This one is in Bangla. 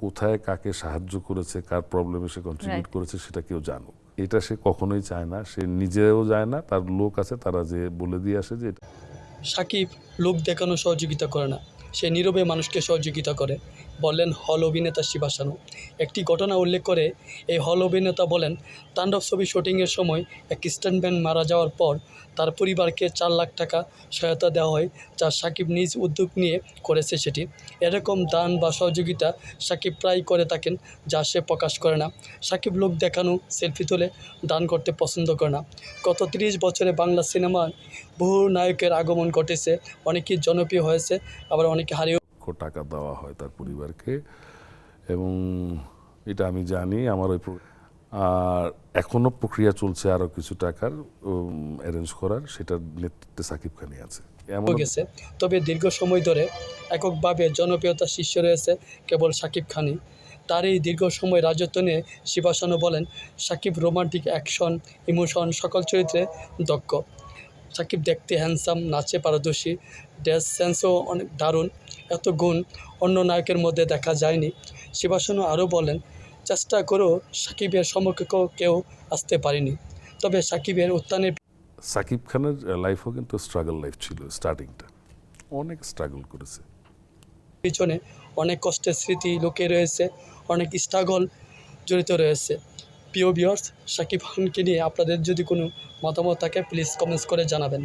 কোথায় কাকে সাহায্য করেছে, কার প্রবলেমে সে কন্ট্রিবিউট করেছে সেটা কেউ জানুক। এটা সে কখনোই চায় না, সে নিজেও যায় না, তার লোক আছে তারা যে বলে দিয়ে আসে যে সাকিব লোক দেখানো সহযোগিতা করে না, সে নীরবে মানুষকে সহযোগিতা করে, বললেন হল অভিনেতা শিবা শানু। একটি ঘটনা উল্লেখ করে এই হল অভিনেতা বলেন, তাণ্ডব ছবি শুটিংয়ের সময় এক স্টান্টম্যান মারা যাওয়ার পর তার পরিবারকে 4 লাখ টাকা সহায়তা দেওয়া হয়, যা সাকিব নিজ উদ্যোগ নিয়ে করেছে। সেটি এরকম দান বা সহযোগিতা সাকিব প্রায় করে থাকেন, যা সে প্রকাশ করে না। সাকিব লোক দেখানো, সেলফি তুলে দান করতে পছন্দ করে না। গত 30 বছরে বাংলা সিনেমায় বহু নায়কের আগমন ঘটেছে, অনেকেই জনপ্রিয় হয়েছে, আবার অনেকে হারিয়ে টাকা দেওয়া হয় তার পরিবারকে, এবং এটা আমি জানি। আমার ওই আর এখনও প্রক্রিয়া চলছে আরও কিছু টাকার অ্যারেঞ্জ করার, সেটার নেতৃত্বে সাকিব খানই আছে। গেছে। তবে দীর্ঘ সময় ধরে এককভাবে জনপ্রিয়তার শীর্ষে রয়েছে কেবল সাকিব খানই। তার এই দীর্ঘ সময় রাজত্ব নিয়ে শিবা শানু বলেন, সাকিব রোমান্টিক, অ্যাকশন, ইমোশন সকল চরিত্রে দক্ষ। সাকিব দেখতে হ্যান্ডসাম, নাচে পারদর্শী, ড্যান্স সেন্সও অনেক দারুণ। এত গুণ অন্য নায়কের মধ্যে দেখা যায়নি। শিবা শানু আরও বলেন, চেষ্টা করেও সাকিবের সমকক্ষ কেউ আসতে পারেনি। তবে সাকিবের উত্থানের সাকিব খানের লাইফও কিন্তু স্ট্রাগল লাইফ ছিল। স্টার্টিংটা অনেক স্ট্রাগল করেছে, পিছনে অনেক কষ্টের স্মৃতি লুকিয়ে রয়েছে, অনেক স্ট্রাগল জড়িত রয়েছে। প্রিয় ভিউয়ার্স, সাকিব খানকে নিয়ে আপনাদের যদি কোনো মতামত থাকে প্লিজ কমেন্টস করে জানাবেন।